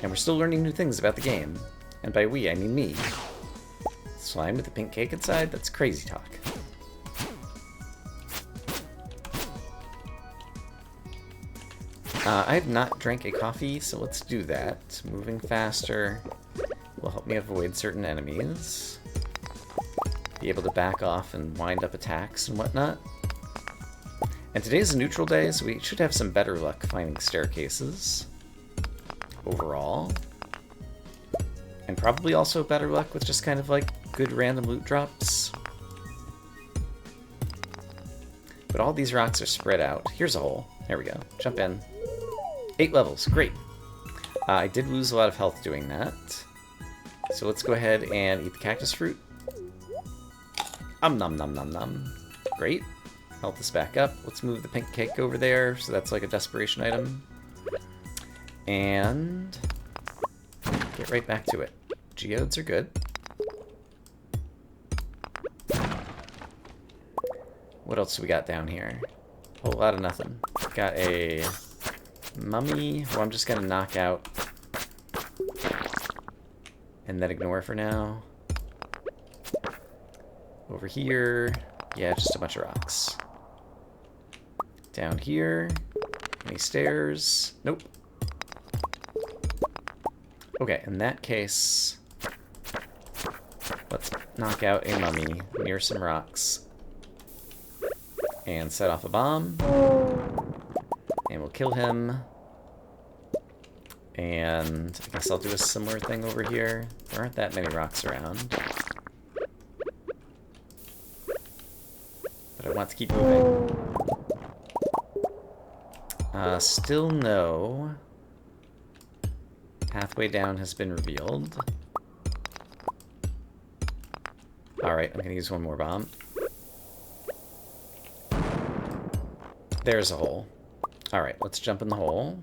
And we're still learning new things about the game. And by we, I mean me. Slime with a pink cake inside? That's crazy talk. I have not drank a coffee, so let's do that. Moving faster will help me avoid certain enemies. Be able to back off and wind up attacks and whatnot. And today's a neutral day, so we should have some better luck finding staircases. Overall. And probably also better luck with just kind of like good random loot drops. But all these rocks are spread out. Here's a hole. There we go. Jump in. 8 levels. Great. I did lose a lot of health doing that. So let's go ahead and eat the cactus fruit. Nom nom nom nom. Great. Health is back up. Let's move the pink cake over there. So that's like a desperation item. And get right back to it. Geodes are good. What else do we got down here? A whole lot of nothing. Got a mummy who I'm just gonna knock out and then ignore for now. Over here, yeah, just a bunch of rocks. Down here, any stairs? Nope. Okay, in that case, let's knock out a mummy near some rocks and set off a bomb. And we'll kill him. And I guess I'll do a similar thing over here. There aren't that many rocks around. But I want to keep moving. Still no. Pathway down has been revealed. Alright, I'm gonna use one more bomb. There's a hole. Alright, let's jump in the hole.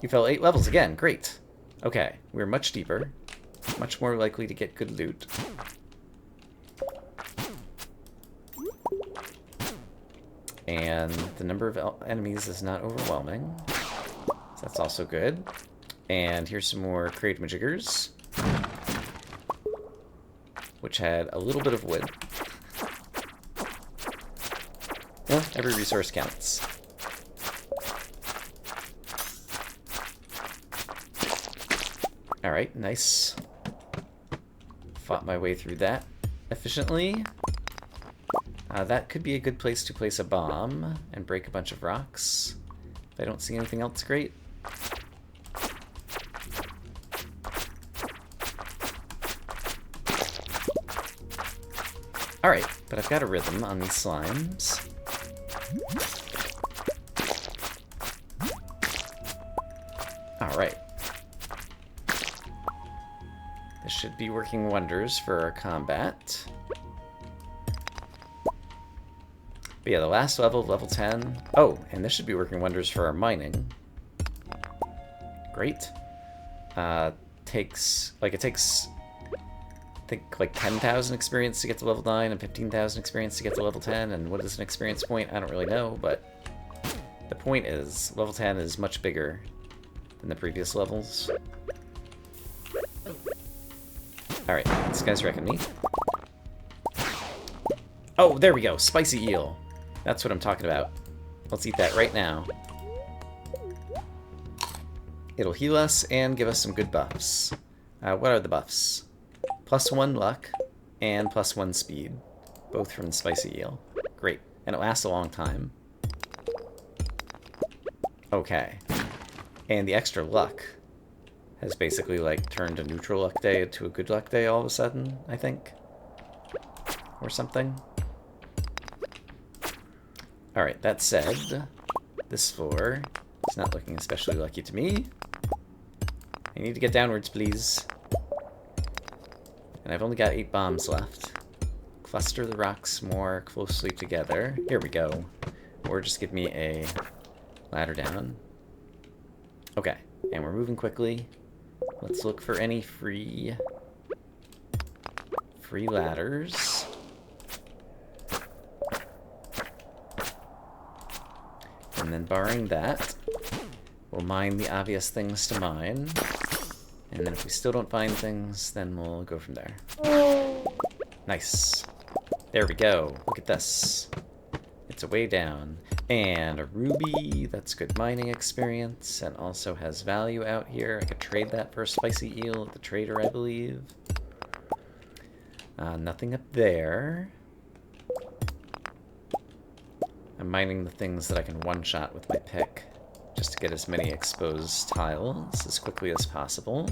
You fell 8 levels again. Great. Okay, we're much deeper. Much more likely to get good loot. And the number of enemies is not overwhelming. So that's also good. And here's some more crate-majiggers, which had a little bit of wood. Well, every resource counts. Alright, nice. Fought my way through that efficiently. That could be a good place to place a bomb and break a bunch of rocks. If I don't see anything else great. Alright, but I've got a rhythm on these slimes. Alright. This should be working wonders for our combat. But yeah, the last level, level 10. Oh, and this should be working wonders for our mining. Great. It takes, I think, like 10,000 experience to get to level 9 and 15,000 experience to get to level 10. And what is an experience point? I don't really know, but the point is, level 10 is much bigger than the previous levels. Alright, this guy's wrecking me. Oh, there we go. Spicy eel. That's what I'm talking about. Let's eat that right now. It'll heal us and give us some good buffs. What are the buffs? +1 luck and +1 speed. Both from the spicy eel. Great. And it lasts a long time. Okay. And the extra luck has basically, like, turned a neutral luck day to a good luck day all of a sudden, I think. Or something. Alright, that said, this floor is not looking especially lucky to me. I need to get downwards, please. And I've only got 8 bombs left. Cluster the rocks more closely together. Here we go. Or just give me a ladder down. Okay, and we're moving quickly. Let's look for any free ladders. And then barring that, we'll mine the obvious things to mine. And then if we still don't find things, then we'll go from there. Nice. There we go. Look at this. It's a way down. And a ruby. That's good mining experience. And also has value out here. I could trade that for a spicy eel at the trader, I believe. Nothing up there. I'm mining the things that I can one-shot with my pick, just to get as many exposed tiles as quickly as possible.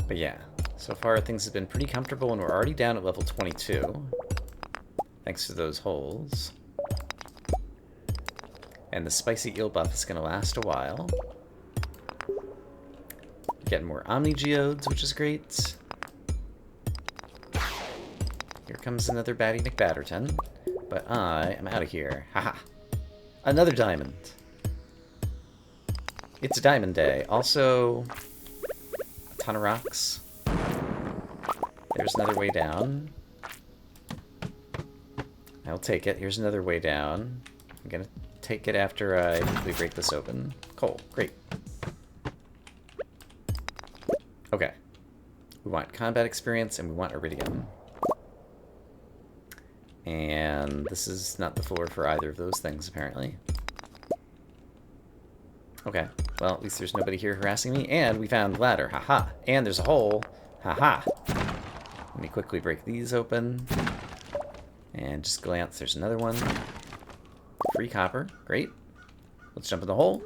But yeah, so far things have been pretty comfortable, and we're already down at level 22, thanks to those holes. And the spicy eel buff is going to last a while. Getting more Omni Geodes, which is great. Here comes another Batty McBatterton. But I am out of here. Haha. Another diamond. It's a diamond day. Also, a ton of rocks. There's another way down. I'll take it. Here's another way down. I'm gonna take it after I quickly break this open. Coal. Great. Okay. We want combat experience and we want iridium. And this is not the floor for either of those things, apparently. Okay. Well, at least there's nobody here harassing me. And we found the ladder. Haha. And there's a hole. Haha. Let me quickly break these open. And just glance. There's another one. Free copper. Great. Let's jump in the hole.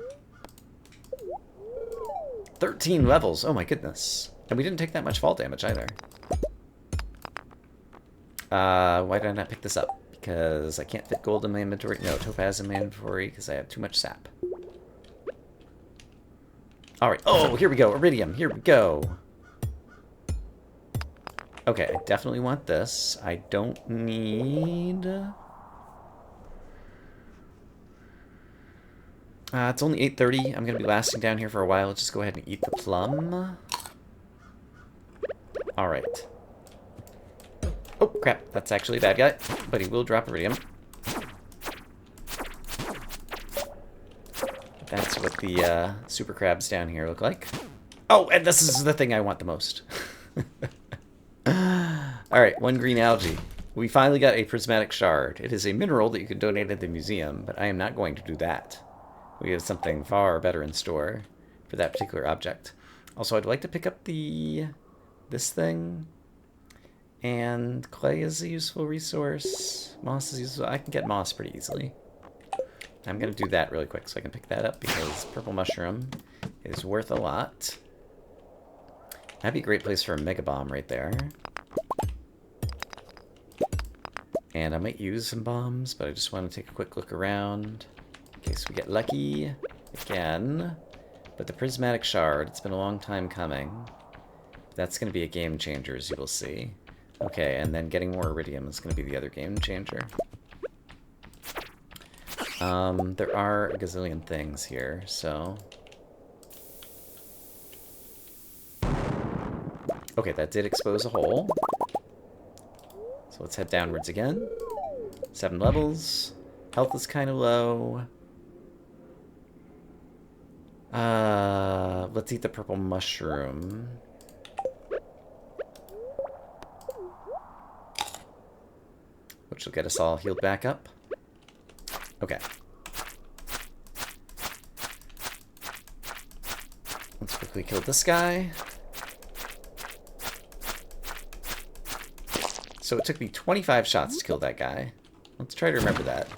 13 levels. Oh my goodness. And we didn't take that much fall damage either. Why did I not pick this up? because I can't fit gold in my inventory. No, topaz in my inventory because I have too much sap. Alright. Oh, here we go. Iridium. Here we go. Okay, I definitely want this. I don't need... it's only 8:30. I'm going to be lasting down here for a while. Let's just go ahead and eat the plum. Alright. Oh, crap. That's actually a bad guy. But he will drop iridium. That's what the super crabs down here look like. Oh, and this is the thing I want the most. Alright, 1 green algae. We finally got a prismatic shard. It is a mineral that you can donate at the museum, but I am not going to do that. We have something far better in store for that particular object. Also, I'd like to pick up this thing. And clay is a useful resource. Moss is useful. I can get moss pretty easily. I'm going to do that really quick so I can pick that up because purple mushroom is worth a lot. That'd be a great place for a mega bomb right there. And I might use some bombs, but I just want to take a quick look around in case we get lucky again. But the prismatic shard, it's been a long time coming. That's going to be a game changer, as you will see. Okay, and then getting more iridium is going to be the other game changer. There are a gazillion things here, so... Okay, that did expose a hole. So let's head downwards again. 7 levels. Health is kind of low. Let's eat the purple mushroom. Which will get us all healed back up. Okay. Let's quickly kill this guy. So it took me 25 shots to kill that guy. Let's try to remember that.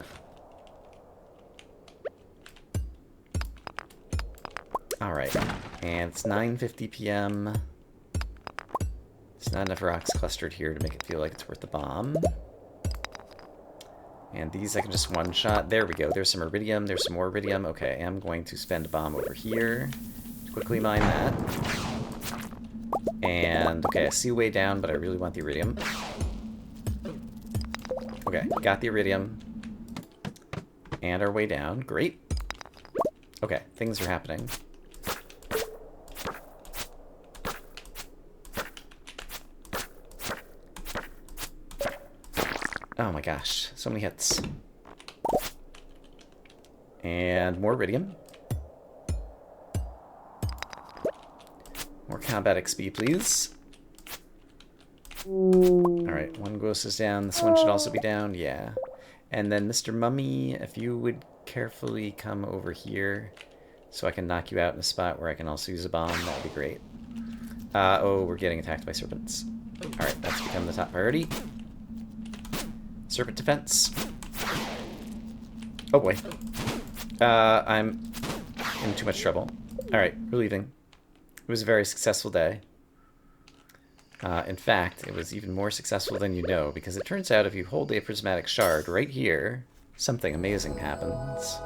Alright. And it's 9:50 p.m. There's not enough rocks clustered here to make it feel like it's worth the bomb. And these I can just one-shot. There we go. There's some iridium. There's some more iridium. Okay, I'm going to spend a bomb over here to quickly mine that. And, okay, I see a way down, but I really want the iridium. Okay, got the iridium. And our way down. Great. Okay, things are happening. Oh my gosh, so many hits. And more iridium. More combat XP, please. Alright, one ghost is down. This one should also be down. Yeah. And then Mr. Mummy, if you would carefully come over here so I can knock you out in a spot where I can also use a bomb, that would be great. Oh, we're getting attacked by serpents. Alright, that's become the top priority. Serpent defense. Oh boy. I'm in too much trouble. Alright, we're leaving. It was a very successful day. In fact, it was even more successful than you know, because it turns out if you hold a prismatic shard right here, something amazing happens.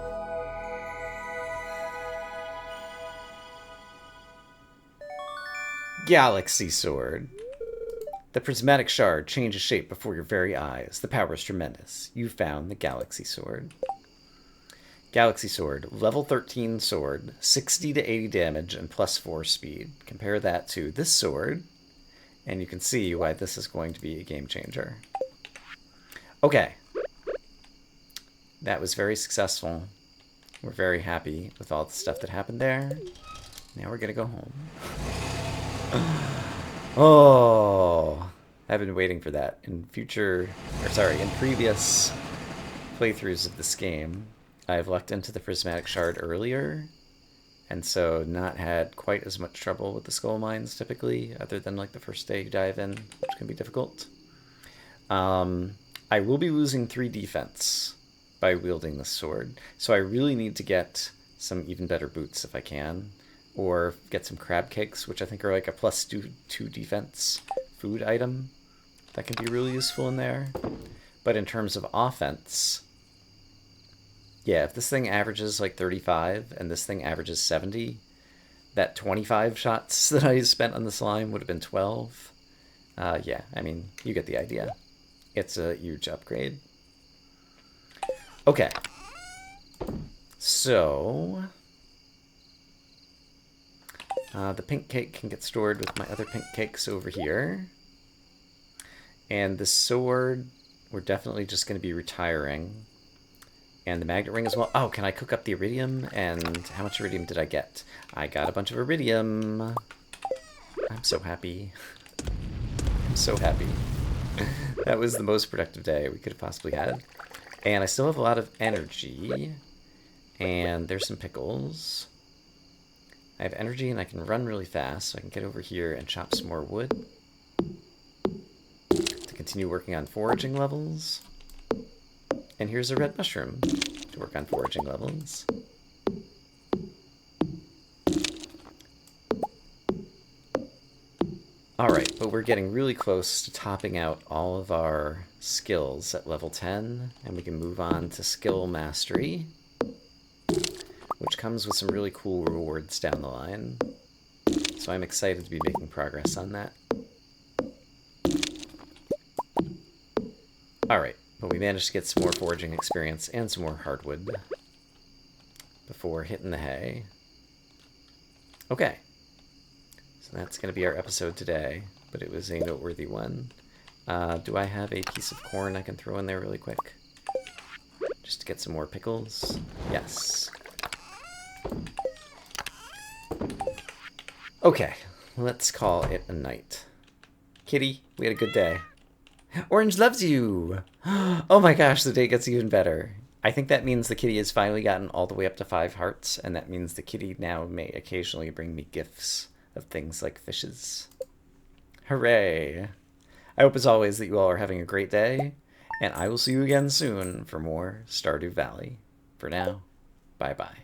Galaxy Sword. The prismatic shard changes shape before your very eyes. The power is tremendous. You found the Galaxy Sword. Galaxy Sword, level 13 sword, 60 to 80 damage and +4 speed. Compare that to this sword, and you can see why this is going to be a game changer. Okay. That was very successful. We're very happy with all the stuff that happened there. Now we're gonna go home. Oh, I've been waiting for that in previous playthroughs of this game. I've lucked into the prismatic shard earlier, and so not had quite as much trouble with the skull mines typically, other than like the first day you dive in, which can be difficult. I will be losing 3 defense by wielding this sword, so I really need to get some even better boots if I can, or get some crab cakes, which I think are like a +2 defense food item that can be really useful in there. But in terms of offense, yeah, if this thing averages like 35 and this thing averages 70, that 25 shots that I spent on the slime would have been 12. Yeah, I mean, you get the idea. It's a huge upgrade. Okay. So, the pink cake can get stored with my other pink cakes over here. And the sword, we're definitely just going to be retiring. And the magnet ring as well. Oh, can I cook up the iridium? And how much iridium did I get? I got a bunch of iridium. I'm so happy. I'm so happy. That was the most productive day we could have possibly had. And I still have a lot of energy. And there's some pickles. I have energy and I can run really fast, so I can get over here and chop some more wood to continue working on foraging levels. And here's a red mushroom to work on foraging levels. Alright, but we're getting really close to topping out all of our skills at level 10, and we can move on to skill mastery, which comes with some really cool rewards down the line. So I'm excited to be making progress on that. Alright, but we managed to get some more foraging experience and some more hardwood before hitting the hay. Okay. So that's going to be our episode today, but it was a noteworthy one. Do I have a piece of corn I can throw in there really quick? Just to get some more pickles? Yes. Okay, let's call it a night. Kitty, we had a good day. Orange loves you! Oh my gosh, the day gets even better. I think that means the kitty has finally gotten all the way up to 5 hearts, and that means the kitty now may occasionally bring me gifts of things like fishes. Hooray! I hope as always that you all are having a great day, and I will see you again soon for more Stardew Valley. For now, bye-bye.